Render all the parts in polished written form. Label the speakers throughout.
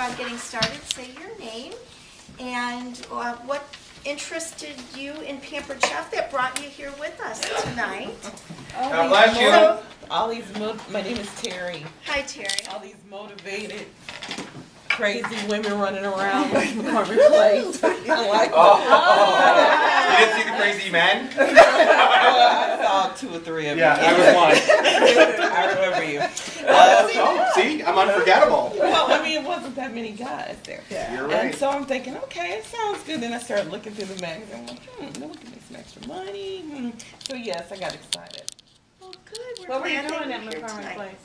Speaker 1: getting started, say your name and what interested you in Pampered Chef that brought you here with us tonight.
Speaker 2: God bless you.
Speaker 3: My name is Terry.
Speaker 1: Hi, Terry.
Speaker 3: All these motivated, crazy women running around McCormick Place. I like
Speaker 2: You didn't see the crazy men?
Speaker 3: I saw 2 or 3 of you.
Speaker 2: Yeah, I was one.
Speaker 3: I remember you.
Speaker 2: See, I'm unforgettable.
Speaker 3: Well, I mean, it wasn't that many guys there.
Speaker 2: You're
Speaker 3: And
Speaker 2: right.
Speaker 3: so I'm thinking, okay, it sounds good. Then I started looking through the magazine. I'm like, they're looking at some extra money. So yes, I got excited.
Speaker 1: Well, good. We're
Speaker 4: What were you
Speaker 1: glad that
Speaker 4: doing at
Speaker 1: you're here
Speaker 4: McCormick
Speaker 1: tonight.
Speaker 4: Place?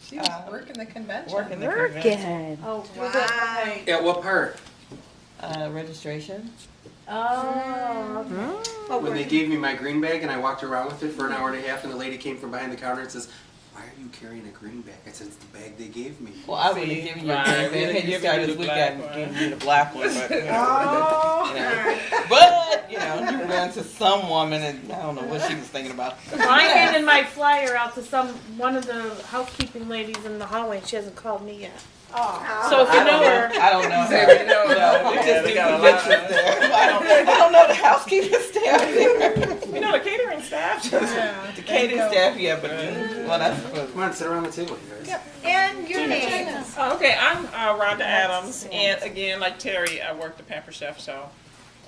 Speaker 5: She was working the convention.
Speaker 3: Working the convention.
Speaker 4: Oh,
Speaker 1: Wow.
Speaker 4: was it okay?
Speaker 2: At what part?
Speaker 3: Registration.
Speaker 4: Oh, okay.
Speaker 1: Well,
Speaker 2: When
Speaker 1: we're-
Speaker 2: they gave me my green bag and I walked around with it for an hour and a half and the lady came from behind the counter and says, "Why are you carrying a green bag?" I said, "It's the bag they gave me."
Speaker 3: Well, I would have given you a
Speaker 6: right,
Speaker 3: green bag. Had you started this weekend, giving you the black one, but you know, you ran to some woman and I don't know what she was thinking about.
Speaker 4: Well, I handed my flyer out to one of the housekeeping ladies in the hallway. She hasn't called me yet.
Speaker 1: Oh.
Speaker 4: So if you know her,
Speaker 3: I don't know.
Speaker 6: Say
Speaker 3: her.
Speaker 6: we know her.
Speaker 3: We
Speaker 6: Yeah,
Speaker 3: just
Speaker 6: they
Speaker 3: do
Speaker 6: got a lot.
Speaker 3: conventions there. I don't know the housekeeping staff there.
Speaker 6: You know the catering staff.
Speaker 5: Yeah.
Speaker 3: The catering staff, yeah, but well, that's for.
Speaker 2: Come on, sit around the table, you guys.
Speaker 1: And your name.
Speaker 6: Oh, okay, I'm Rhonda Adams, and again, like Terry, I worked the Pamper Chef show,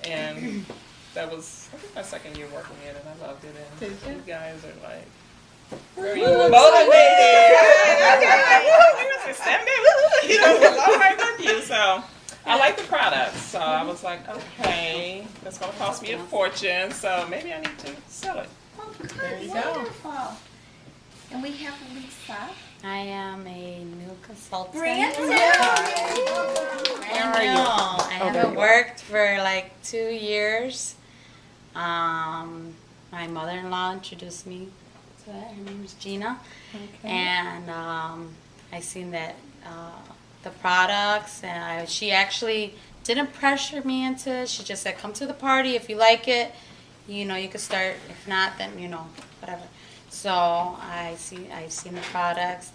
Speaker 6: and that was I think my second year working it, and I loved it. And you guys are like very motivated. You know, all right with you. So I like the products. So I was like, okay, that's gonna cost me a fortune. So maybe I need to sell it.
Speaker 1: Oh, good.
Speaker 5: There you go.
Speaker 1: Wonderful. And we have Lisa.
Speaker 7: I am a new consultant.
Speaker 1: Brand new.
Speaker 7: Brand new. I haven't worked for like 2 years. My mother-in-law introduced me to her. Her name is Gina. And I seen that the products, and she actually didn't pressure me into it. She just said, come to the party. If you like it, you know, you could start. If not, then, you know, whatever. So I've seen the products.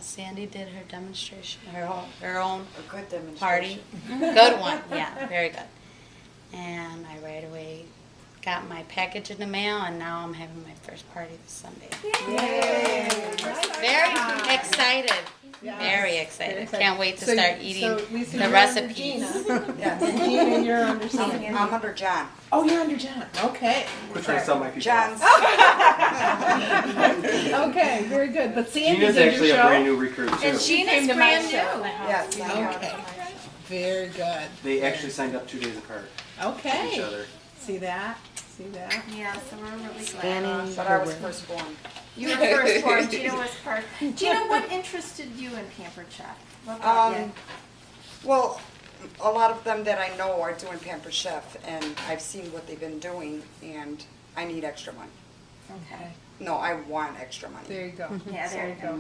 Speaker 7: Sandy did her demonstration, her own
Speaker 8: A good demonstration.
Speaker 7: party. Good one, yeah, very good. And I right away got my package in the mail, and now I'm having my first party this Sunday. Very excited. Very excited. Can't wait to start eating
Speaker 5: Lisa,
Speaker 7: the
Speaker 5: you're
Speaker 7: recipes.
Speaker 5: Under Gina. Yeah, and Gina, you're under Sandy.
Speaker 8: I'm under John.
Speaker 5: Oh, you're under John. Okay.
Speaker 2: Quit trying to sell my people.
Speaker 8: John's.
Speaker 5: Okay, very good. But Sandy
Speaker 2: Gina's
Speaker 5: did
Speaker 2: actually
Speaker 5: your
Speaker 2: a
Speaker 5: show.
Speaker 2: brand new recruit too.
Speaker 1: And Gina's brand new.
Speaker 8: Yes.
Speaker 5: Okay. Very good.
Speaker 2: They actually signed up 2 days apart each
Speaker 5: Okay.
Speaker 2: other.
Speaker 5: See that? See that?
Speaker 1: Yeah, so we're really glad.
Speaker 8: But I was firstborn.
Speaker 1: You were firstborn. Gina was first. Gina, what interested you in Pampered Chef? What brought you?
Speaker 8: Well, a lot of them that I know are doing Pamper Chef, and I've seen what they've been doing, and I need extra money.
Speaker 5: Okay.
Speaker 8: No, I want extra money.
Speaker 5: There you go.
Speaker 1: Yeah, there you go.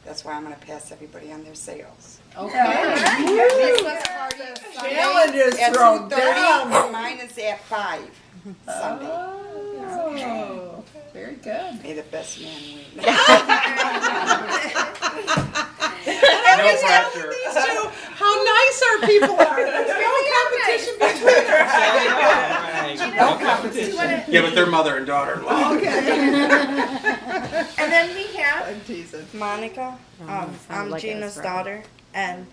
Speaker 8: That's why I'm gonna pass everybody on their sales.
Speaker 5: Okay.
Speaker 8: Challenge
Speaker 5: is
Speaker 8: At
Speaker 5: thrown
Speaker 8: 2:30,
Speaker 5: down.
Speaker 8: and mine is at 5 Sunday.
Speaker 5: Oh, very good.
Speaker 8: May the best man win.
Speaker 2: No pressure.
Speaker 5: How nice our people are. There's no competition between us.
Speaker 3: No competition.
Speaker 2: Yeah, but they're mother and daughter-in-law.
Speaker 1: And then we have
Speaker 5: I'm teasing.
Speaker 9: Monica, I'm Gina's daughter, and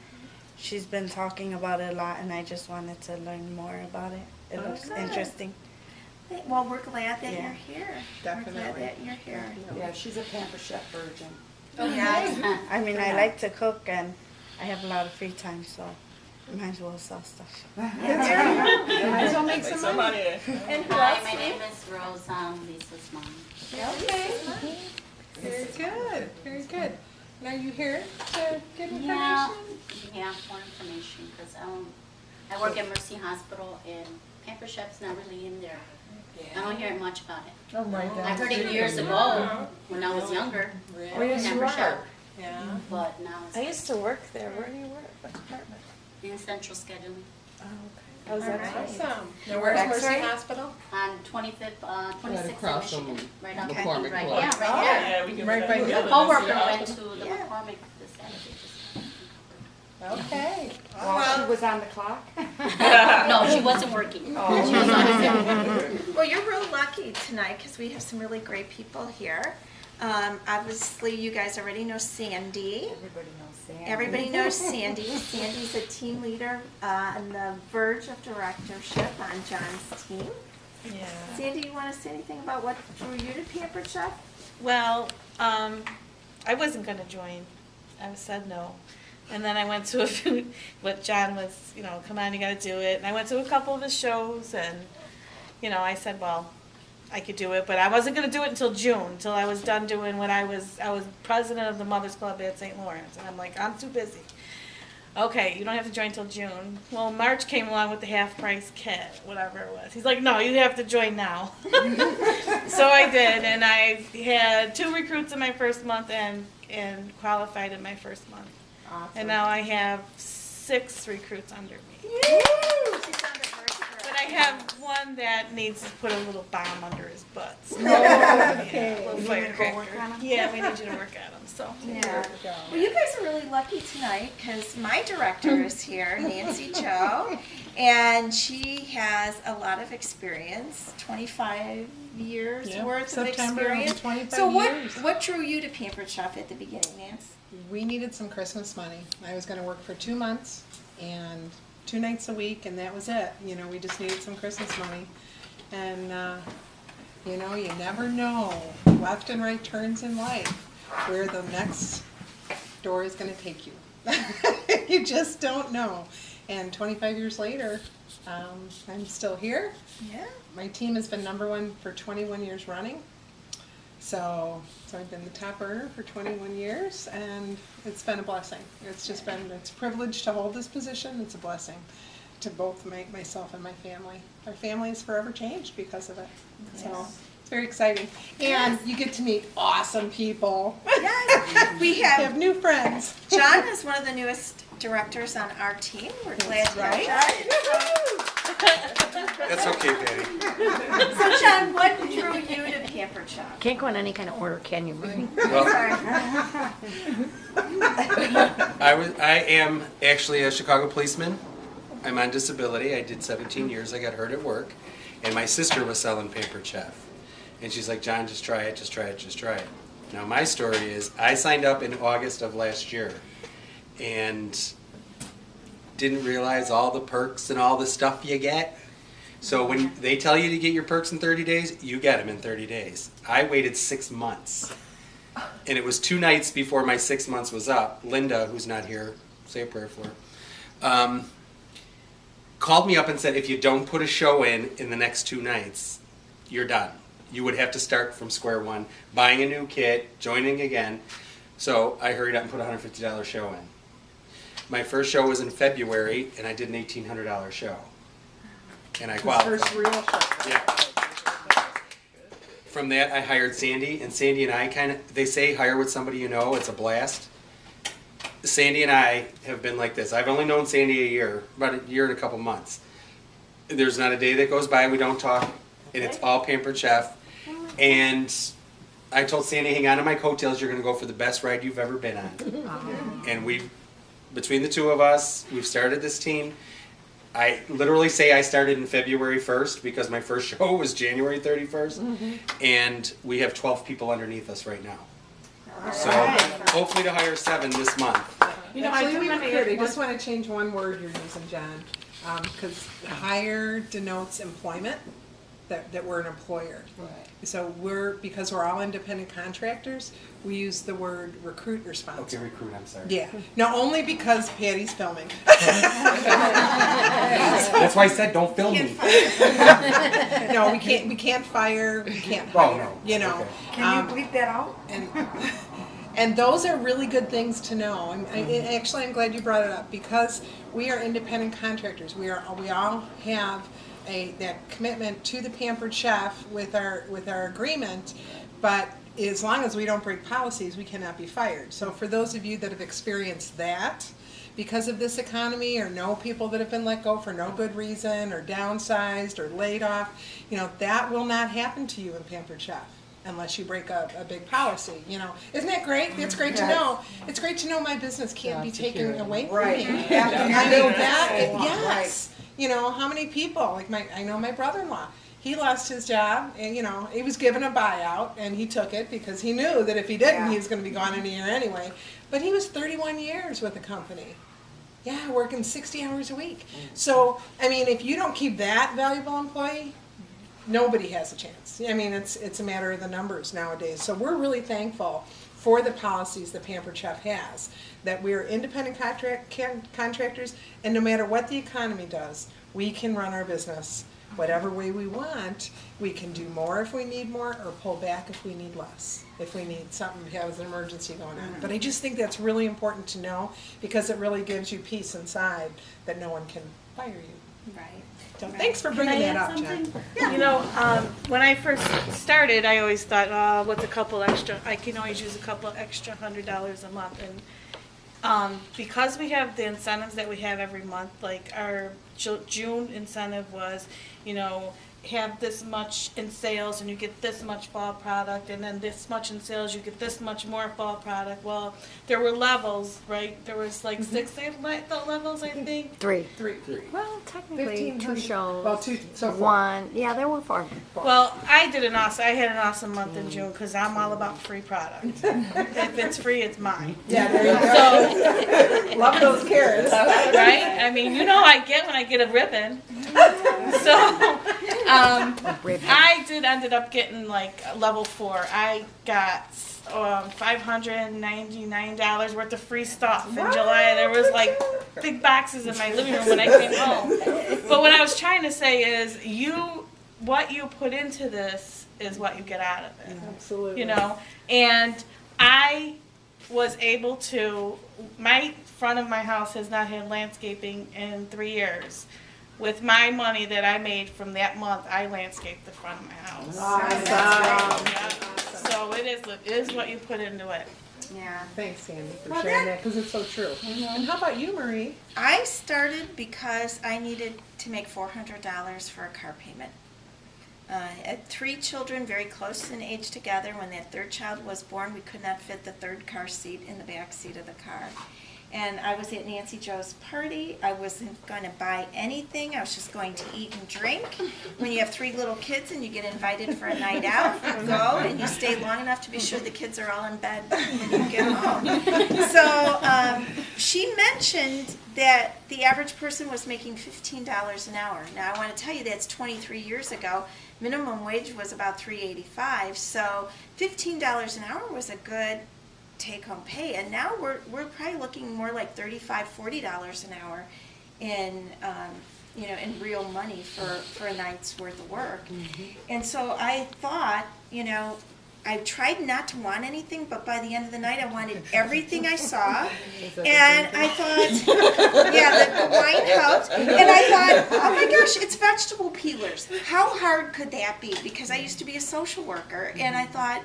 Speaker 9: she's been talking about it a lot, and I just wanted to learn more about it. It looks
Speaker 1: good.
Speaker 9: interesting.
Speaker 1: well, we're glad that
Speaker 9: Yeah.
Speaker 1: you're here.
Speaker 5: Definitely.
Speaker 1: We're glad that you're here.
Speaker 8: Yeah, she's a Pamper Chef virgin.
Speaker 1: Yeah.
Speaker 9: I mean, I like to cook, and I have a lot of free time, so I might as well sell stuff.
Speaker 5: Might as well make some money.
Speaker 1: And who
Speaker 7: Hi,
Speaker 1: else?
Speaker 7: my name is Rose. I'm Lisa's mom.
Speaker 5: Okay. Very good. Very good. Now you here to get information?
Speaker 7: Yeah, more information, because I work at Mercy Hospital, and Pamper Chef's not really in there. I don't hear much about it.
Speaker 5: Oh my God.
Speaker 7: I heard it years ago, when I was younger,
Speaker 5: Oh, yes, you
Speaker 7: Pamper
Speaker 5: are.
Speaker 7: Chef,
Speaker 5: Yeah.
Speaker 7: but now
Speaker 4: I
Speaker 7: it's
Speaker 4: used to work there. Where do you work? What department?
Speaker 7: in central scheduling.
Speaker 4: Oh, okay. How's that?
Speaker 5: Awesome. Now where's Mercy
Speaker 9: X-ray?
Speaker 5: Hospital?
Speaker 7: On 25th, 26th
Speaker 3: across
Speaker 7: in
Speaker 3: from
Speaker 7: Michigan, right on
Speaker 3: McCormick
Speaker 7: right,
Speaker 3: Place.
Speaker 7: yeah, right there.
Speaker 6: Yeah, we can
Speaker 5: Right by the
Speaker 6: remember
Speaker 5: other
Speaker 7: A coworker
Speaker 6: this.
Speaker 7: went to the McCormick this Saturday.
Speaker 5: Okay.
Speaker 8: While she was on the clock.
Speaker 7: No, she wasn't working.
Speaker 1: Well, you're real lucky tonight because we have some really great people here. Obviously, you guys already know Sandy.
Speaker 8: Everybody knows Sam.
Speaker 1: Everybody knows Sandy. Sandy's a team leader on the verge of directorship on John's team.
Speaker 4: Yeah.
Speaker 1: Sandy, you want to say anything about what drew you to Pampered Chef?
Speaker 4: Well, I wasn't gonna join. I said no. And then I went to a few, what John was, come on, you gotta do it. And I went to a couple of his shows and, I said, well, I could do it, but I wasn't gonna do it until June, until I was done doing what I was president of the Mothers Club at St. Lawrence. And I'm like, I'm too busy. Okay, you don't have to join till June. Well, March came along with the half price kit, whatever it was. He's like, no, you have to join now. So I did, and I had 2 recruits in my first month and qualified in my first month.
Speaker 1: Awesome.
Speaker 4: And now I have 6 recruits under me. But I have one that needs to put a little bomb under his butt. So,
Speaker 1: Okay.
Speaker 4: a little firecracker. Yeah, we need you to work at him. So.
Speaker 1: Yeah. Well, you guys are really lucky tonight because my director is here, Nancy Cho, and she has a lot of experience, 25 years
Speaker 5: Yep,
Speaker 1: worth
Speaker 5: September
Speaker 1: of
Speaker 5: will be
Speaker 1: experience.
Speaker 5: 25
Speaker 1: so
Speaker 5: years.
Speaker 1: what drew you to Pampered Chef at the beginning, Nance?
Speaker 5: We needed some Christmas money. I was going to work for 2 months and 2 nights a week, and that was it. We just needed some Christmas money. And, you never know left and right turns in life where the next door is going to take you. You just don't know. And 25 years later, I'm still here.
Speaker 1: Yeah.
Speaker 5: My team has been #1 for 21 years running. So I've been the top earner for 21 years, and it's been a blessing. It's a privilege to hold this position. It's a blessing to both myself and my family. Our family is forever changed because of it. So it's very exciting. And you get to meet awesome people.
Speaker 1: Yes. We
Speaker 5: You
Speaker 1: have
Speaker 5: have new friends.
Speaker 1: John is one of the newest directors on our team. We're glad to have John.
Speaker 2: That's okay, Patty.
Speaker 1: So, John, what drew you to Pampered Chef?
Speaker 10: Can't go in any kind of order, can you, Marie?
Speaker 2: Well, I am actually a Chicago policeman. I'm on disability. I did 17 years. I got hurt at work. And my sister was selling Pampered Chef. And she's like, John, just try it, just try it, just try it. Now, my story is I signed up in August of last year and didn't realize all the perks and all the stuff you get. So when they tell you to get your perks in 30 days, you get them in 30 days. I waited 6 months. And it was 2 nights before my 6 months was up. Linda, who's not here, say a prayer for her, called me up and said, if you don't put a show in the next 2 nights, you're done. You would have to start from square one, buying a new kit, joining again. So I hurried up and put a $150 show in. My first show was in February, and I did an $1,800 show. And I qualified.
Speaker 5: First real show.
Speaker 2: Yeah. From that, I hired Sandy, and Sandy and I they say hire with somebody you know, it's a blast. Sandy and I have been like this. I've only known Sandy a year, about a year and a couple months. There's not a day that goes by we don't talk, and it's all Pampered Chef. And I told Sandy, hang on to my coattails, you're going to go for the best ride you've ever been on. And between the two of us, we've started this team. I literally say I started in February 1st because my first show was January 31st. And we have 12 people underneath us right now. So hopefully to hire 7 this month.
Speaker 5: I just want to change one word you're using, John, because hire denotes employment, that we're an employer. Right. So because we're all independent contractors, we use the word recruit or sponsor.
Speaker 2: Okay, recruit, I'm sorry.
Speaker 5: Yeah. Now, only because Patty's filming.
Speaker 2: That's why I said don't film me.
Speaker 5: No, we can't fire, we can't
Speaker 2: Oh,
Speaker 5: hire,
Speaker 2: no.
Speaker 5: you know.
Speaker 2: Okay.
Speaker 8: Can you bleep that out?
Speaker 5: And those are really good things to know. Actually, I'm glad you brought it up because we are independent contractors. We all have that commitment to the Pampered Chef with our agreement, but as long as we don't break policies, we cannot be fired. So for those of you that have experienced that because of this economy, or know people that have been let go for no good reason, or downsized, or laid off, that will not happen to you in Pampered Chef. unless you break a big policy, you know. Isn't that great? It's great to know. It's great to know my business can't be taken away from
Speaker 8: Right.
Speaker 5: me.
Speaker 8: Yeah.
Speaker 5: I know that,
Speaker 8: Yeah.
Speaker 5: yes. You know, how many people, like I know my brother-in-law, he lost his job, and you know, he was given a buyout, and he took it because he knew that if he didn't,
Speaker 8: Yeah.
Speaker 5: he was going to be gone in a year anyway. But he was 31 years with the company. Yeah, working 60 hours a week. So, I mean, if you don't keep that valuable employee, nobody has a chance. I mean, it's a matter of the numbers nowadays. So we're really thankful for the policies that Pampered Chef has, that we're independent contractors, and no matter what the economy does, we can run our business whatever way we want. We can do more if we need more, or pull back if we need less, if we need something, have an emergency going on. But I just think that's really important to know, because it really gives you peace inside that no one can fire you.
Speaker 1: Right.
Speaker 5: So thanks for bringing
Speaker 4: Can I
Speaker 5: that
Speaker 4: add
Speaker 5: up, Jen.
Speaker 4: something? You know, when I first started, I always thought, oh, what's a couple extra, I can always use a couple extra $100 a month. And because we have the incentives that we have every month, like our June incentive was, you know, have this much in sales and you get this much fall product, and then this much in sales, you get this much more fall product. Well, there were levels, right? There was like 6 levels, I think.
Speaker 10: Three.
Speaker 5: Three.
Speaker 10: Well, technically, 2
Speaker 5: 1,500.
Speaker 10: shows.
Speaker 5: Well, 2 so far.
Speaker 10: 1. Yeah, there were 4.
Speaker 4: Well, I had an awesome month in June because I'm all about free product. If it's free, it's mine.
Speaker 5: Yeah, there you go. Love those carrots.
Speaker 4: Right? I mean, you know I get when I get a ribbon. So, I ended up getting like level 4. I got $599 worth of free stuff in July. There was like big boxes in my living room when I came home. But what I was trying to say is, what you put into this is what you get out of it.
Speaker 5: Absolutely.
Speaker 4: You know, and I was able to. My front of my house has not had landscaping in 3 years. With my money that I made from that month, I landscaped the front of my house.
Speaker 5: Awesome.
Speaker 4: Yeah. So it is what you put into it.
Speaker 1: Yeah.
Speaker 5: Thanks, Sandy, for
Speaker 1: Well,
Speaker 5: sharing that, because it's so true. And how about you, Marie?
Speaker 1: I started because I needed to make $400 for a car payment. I had 3 children very close in age together. When that 3rd child was born, we could not fit the 3rd car seat in the back seat of the car. And I was at Nancy Joe's party. I wasn't going to buy anything. I was just going to eat and drink. When you have 3 little kids and you get invited for a night out, you go and you stay long enough to be sure the kids are all in bed when you get home. So she mentioned that the average person was making $15 an hour. Now I want to tell you that's 23 years ago. Minimum wage was about $3.85. So $15 an hour was a good take-home pay, and now we're probably looking more like $35-$40 an hour in in real money for a night's worth of work. And so I thought, I tried not to want anything, but by the end of the night I wanted everything I saw, and I thought, the wine helped, and I thought, oh my gosh, it's vegetable peelers. How hard could that be? Because I used to be a social worker, and I thought,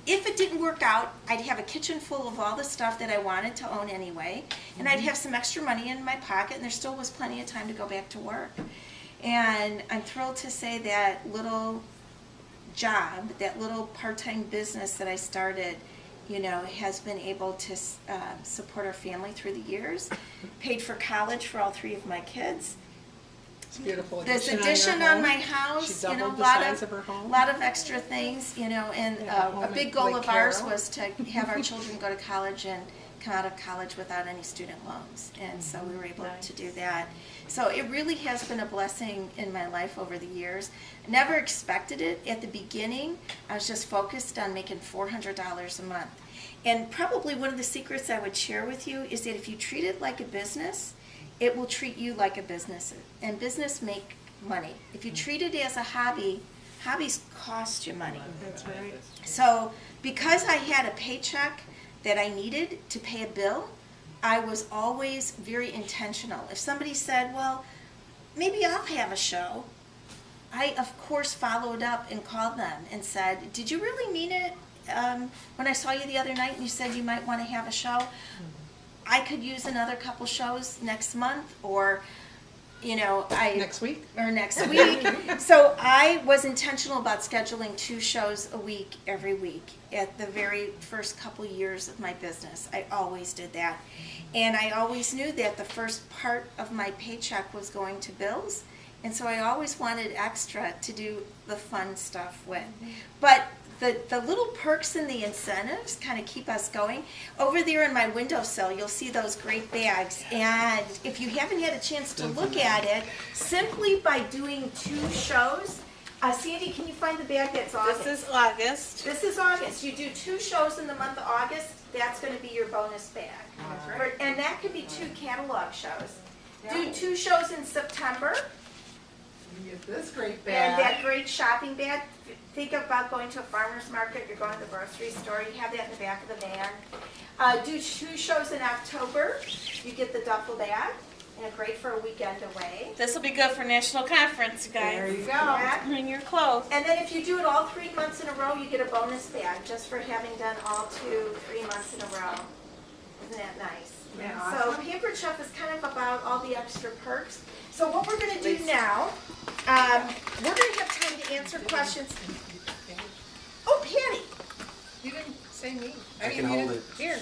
Speaker 1: if it didn't work out, I'd have a kitchen full of all the stuff that I wanted to own anyway, and I'd have some extra money in my pocket, and there still was plenty of time to go back to work. And I'm thrilled to say that little job, that little part-time business that I started, has been able to support our family through the years, paid for college for all 3 of my kids.
Speaker 5: It's a beautiful
Speaker 1: This
Speaker 5: addition
Speaker 1: addition
Speaker 5: on
Speaker 1: on
Speaker 5: your
Speaker 1: my
Speaker 5: home.
Speaker 1: house,
Speaker 5: She doubled
Speaker 1: a
Speaker 5: the
Speaker 1: lot
Speaker 5: size of her home.
Speaker 1: lot of extra things, and
Speaker 5: home
Speaker 1: a big
Speaker 5: at
Speaker 1: goal
Speaker 5: Lake
Speaker 1: of ours
Speaker 5: Carroll.
Speaker 1: was to have our children go to college and come out of college without any student loans, and so we were able to do that. So it really has been a blessing in my life over the years. Never expected it at the beginning. I was just focused on making $400 a month. And probably one of the secrets I would share with you is that if you treat it like a business, it will treat you like a business, and business make money. If you treat it as a hobby, hobbies cost you money.
Speaker 5: That's right.
Speaker 1: So because I had a paycheck that I needed to pay a bill, I was always very intentional. If somebody said, well, maybe I'll have a show, I of course followed up and called them and said, did you really mean it? When I saw you the other night and you said you might want to have a show, I could use another couple shows next month, or you know, I
Speaker 5: Next week?
Speaker 1: or next week. So I was intentional about scheduling 2 shows a week every week at the very first couple years of my business. I always did that. And I always knew that the first part of my paycheck was going to bills. And so I always wanted extra to do the fun stuff with. But the little perks and the incentives kind of keep us going. Over there in my windowsill, you'll see those great bags. And if you haven't had a chance to look at it, simply by doing 2 shows, Sandy, can you find the bag that's August?
Speaker 4: This is August.
Speaker 1: This is August. You do 2 shows in the month of August, that's going to be your bonus bag. And that could be 2 catalog shows. Do 2 shows in September.
Speaker 5: You get this great
Speaker 1: And
Speaker 5: bag.
Speaker 1: that great shopping bag. Think about going to a farmer's market, you're going to the grocery store, you have that in the back of the van. Do 2 shows in October, you get the duffel bag, and great for a weekend away.
Speaker 4: This will be good for national conference, you guys.
Speaker 5: There you go.
Speaker 1: Yeah.
Speaker 4: Bring your clothes.
Speaker 1: And then if you do it all 3 months in a row, you get a bonus bag just for having done all 3 months in a row. Isn't that nice?
Speaker 5: Yeah,
Speaker 1: So
Speaker 5: awesome.
Speaker 1: Pampered Chef is kind of about all the extra perks. So what we're going to do now, we're going to have time to answer questions. Oh, Patty.
Speaker 5: You didn't say me.
Speaker 2: I can
Speaker 5: mean, you
Speaker 2: hold
Speaker 5: didn't-
Speaker 2: it.
Speaker 5: Here.